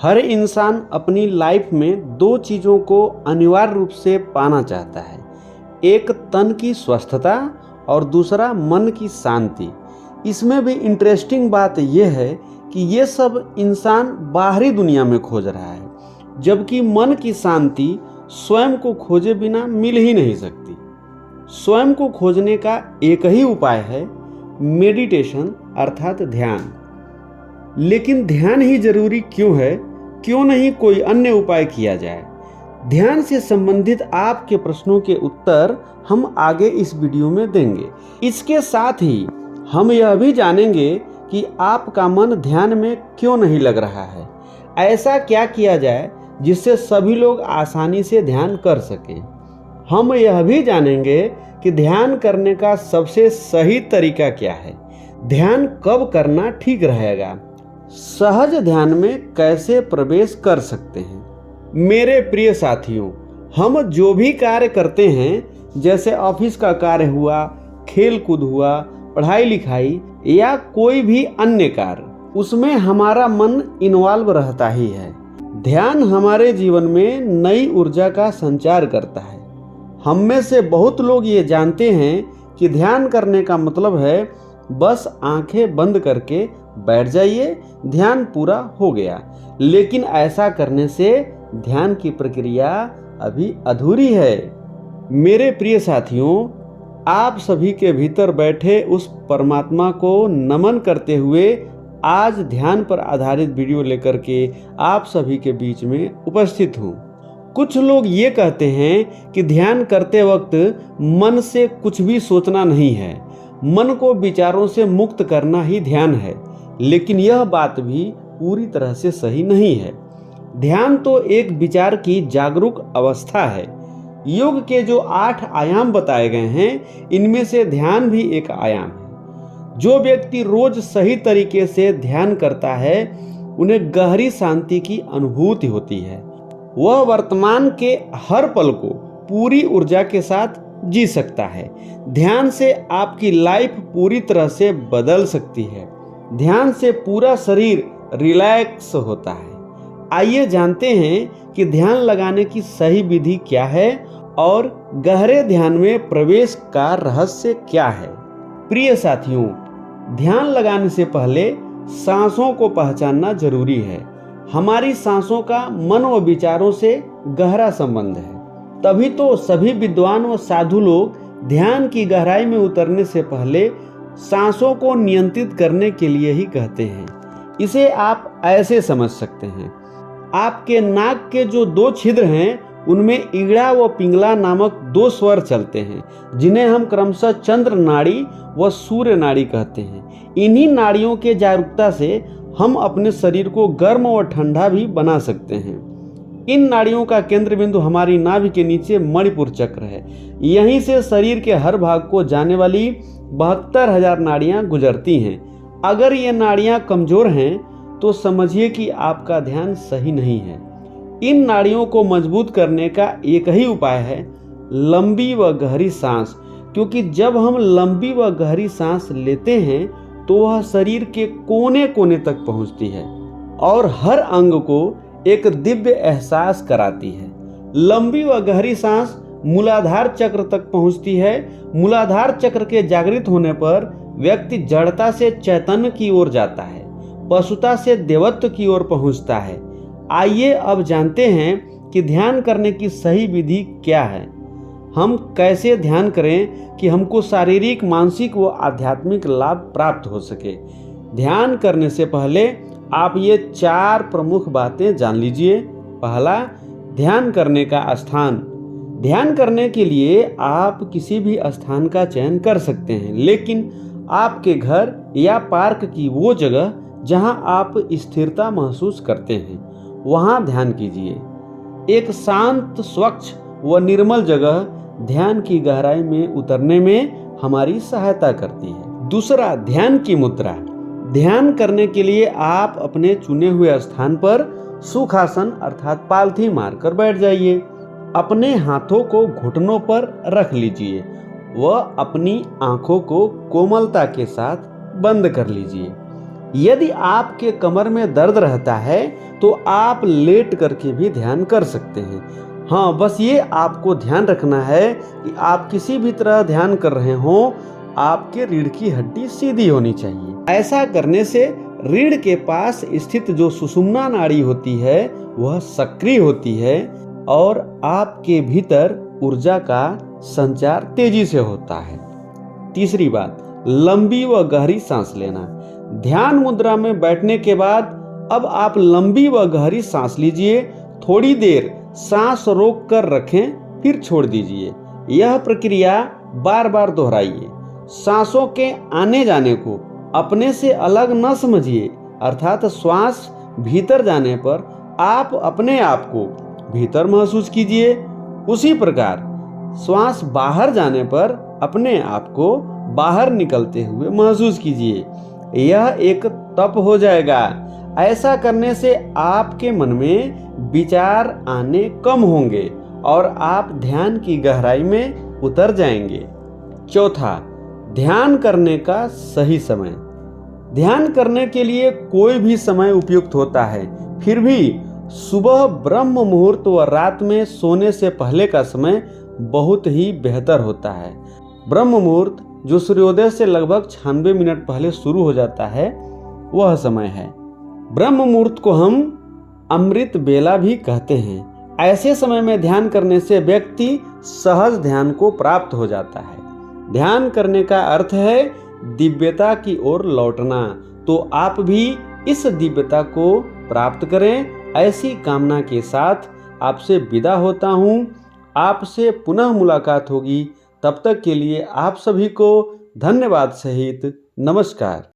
हर इंसान अपनी लाइफ में दो चीज़ों को अनिवार्य रूप से पाना चाहता है। एक तन की स्वस्थता और दूसरा मन की शांति। इसमें भी इंटरेस्टिंग बात यह है कि ये सब इंसान बाहरी दुनिया में खोज रहा है, जबकि मन की शांति स्वयं को खोजे बिना मिल ही नहीं सकती। स्वयं को खोजने का एक ही उपाय है, मेडिटेशन अर्थात ध्यान। लेकिन ध्यान ही जरूरी क्यों है? क्यों नहीं कोई अन्य उपाय किया जाए? ध्यान से संबंधित आपके प्रश्नों के उत्तर हम आगे इस वीडियो में देंगे। इसके साथ ही हम यह भी जानेंगे कि आपका मन ध्यान में क्यों नहीं लग रहा है। ऐसा क्या किया जाए जिससे सभी लोग आसानी से ध्यान कर सकें। हम यह भी जानेंगे कि ध्यान करने का सबसे सही तरीका क्या है, ध्यान कब करना ठीक रहेगा, सहज ध्यान में कैसे प्रवेश कर सकते हैं। मेरे प्रिय साथियों, हम जो भी कार्य करते हैं, जैसे ऑफिस का कार्य हुआ, खेल कूद हुआ, पढ़ाई लिखाई या कोई भी अन्य कार्य, उसमें हमारा मन इन्वॉल्व रहता ही है। ध्यान हमारे जीवन में नई ऊर्जा का संचार करता है। हम में से बहुत लोग ये जानते हैं कि ध्यान करने का मतलब है बस आंखें बंद करके बैठ जाइए, ध्यान पूरा हो गया। लेकिन ऐसा करने से ध्यान की प्रक्रिया अभी अधूरी है। मेरे प्रिय साथियों, आप सभी के भीतर बैठे उस परमात्मा को नमन करते हुए आज ध्यान पर आधारित वीडियो लेकर के आप सभी के बीच में उपस्थित हूँ। कुछ लोग ये कहते हैं कि ध्यान करते वक्त मन से कुछ भी सोचना नहीं है, मन को विचारों से मुक्त करना ही ध्यान है। लेकिन यह बात भी पूरी तरह से सही नहीं है। ध्यान तो एक विचार की जागरूक अवस्था है। योग के जो 8 आयाम बताए गए हैं, इनमें से ध्यान भी एक आयाम है। जो व्यक्ति रोज सही तरीके से ध्यान करता है, उन्हें गहरी शांति की अनुभूति होती है। वह वर्तमान के हर पल को पूरी ऊर्जा के साथ जी सकता है। ध्यान से आपकी लाइफ पूरी तरह से बदल सकती है। ध्यान से पूरा शरीर रिलैक्स होता है। आइए जानते हैं कि ध्यान लगाने की सही विधि क्या है और गहरे ध्यान में प्रवेश का रहस्य क्या है। प्रिय साथियों, ध्यान लगाने से पहले सांसों को पहचानना जरूरी है। हमारी सांसों का मन व विचारों से गहरा संबंध है। तभी तो सभी विद्वान व साधु लोग ध्यान की गहराई में उतरने से पहले सांसों को नियंत्रित करने के लिए ही कहते हैं। इसे आप ऐसे समझ सकते हैं, आपके नाक के जो 2 छिद्र हैं, उनमें इगड़ा व पिंगला नामक 2 स्वर चलते हैं, जिन्हें हम क्रमशः चंद्र नाड़ी व सूर्य नाड़ी कहते हैं। इन्हीं नाड़ियों के जागरूकता से हम अपने शरीर को गर्म व ठंडा भी बना सकते हैं। इन नाड़ियों का केंद्र बिंदु हमारी नाभि के नीचे मणिपुर चक्र है। यहीं से शरीर के हर भाग को जाने वाली 72,000 नाड़ियां गुजरती हैं। अगर ये नाड़ियां कमजोर हैं तो समझिए कि आपका ध्यान सही नहीं है। इन नाड़ियों को मजबूत करने का एक ही उपाय है, लंबी व गहरी सांस। क्योंकि जब हम लंबी व गहरी सांस लेते हैं तो वह शरीर के कोने कोने तक पहुंचती है और हर अंग को एक दिव्य एहसास कराती है। लंबी व गहरी सांस मूलाधार चक्र तक पहुंचती है। मूलाधार चक्र के जागृत होने पर व्यक्ति जड़ता से चैतन्य की ओर जाता है, पशुता से देवत्व की ओर पहुंचता है। आइए अब जानते हैं कि ध्यान करने की सही विधि क्या है। हम कैसे ध्यान करें कि हमको शारीरिक, मानसिक व आध्यात्मिक लाभ प्राप्त हो सके। ध्यान करने से पहले आप ये 4 प्रमुख बातें जान लीजिए। पहला, ध्यान करने का स्थान। ध्यान करने के लिए आप किसी भी स्थान का चयन कर सकते हैं, लेकिन आपके घर या पार्क की वो जगह जहां आप स्थिरता महसूस करते हैं, वहां ध्यान कीजिए। एक शांत, स्वच्छ व निर्मल जगह ध्यान की गहराई में उतरने में हमारी सहायता करती है। दूसरा, ध्यान की मुद्रा। ध्यान करने के लिए आप अपने चुने हुए स्थान पर सुखासन अर्थात पालथी मारकर बैठ जाइए। अपने हाथों को घुटनों पर रख लीजिए व अपनी आंखों को कोमलता के साथ बंद कर लीजिए। यदि आपके कमर में दर्द रहता है तो आप लेट करके भी ध्यान कर सकते हैं। हाँ, बस ये आपको ध्यान रखना है कि आप किसी भी तरह ध्यान कर रहे हों, आपके रीढ़ की हड्डी सीधी होनी चाहिए। ऐसा करने से रीढ़ के पास स्थित जो सुषुम्ना नाड़ी होती है वह सक्रिय होती है और आपके भीतर ऊर्जा का संचार तेजी से होता है। तीसरी बात, लंबी व गहरी सांस लेना। ध्यान मुद्रा में बैठने के बाद अब आप लंबी व गहरी सांस लीजिए। थोड़ी देर सांस रोक कर रखें, फिर छोड़ दीजिए। यह प्रक्रिया बार बार दोहराइए। सांसों के आने जाने को अपने से अलग न समझिए, अर्थात श्वास भीतर जाने पर आप अपने आप को भीतर महसूस कीजिए। उसी प्रकार श्वास बाहर जाने पर अपने आप को बाहर निकलते हुए महसूस कीजिए। यह एक तप हो जाएगा। ऐसा करने से आपके मन में विचार आने कम होंगे और आप ध्यान की गहराई में उतर जाएंगे। चौथा, ध्यान करने का सही समय। ध्यान करने के लिए कोई भी समय उपयुक्त होता है, फिर भी सुबह ब्रह्म मुहूर्त व रात में सोने से पहले का समय बहुत ही बेहतर होता है। ब्रह्म मुहूर्त जो सूर्योदय से लगभग 96 मिनट पहले शुरू हो जाता है, वह समय है। ब्रह्म मुहूर्त को हम अमृत बेला भी कहते हैं। ऐसे समय में ध्यान करने से व्यक्ति सहज ध्यान को प्राप्त हो जाता है। ध्यान करने का अर्थ है दिव्यता की ओर लौटना। तो आप भी इस दिव्यता को प्राप्त करें, ऐसी कामना के साथ आपसे विदा होता हूँ। आपसे पुनः मुलाकात होगी। तब तक के लिए आप सभी को धन्यवाद सहित नमस्कार।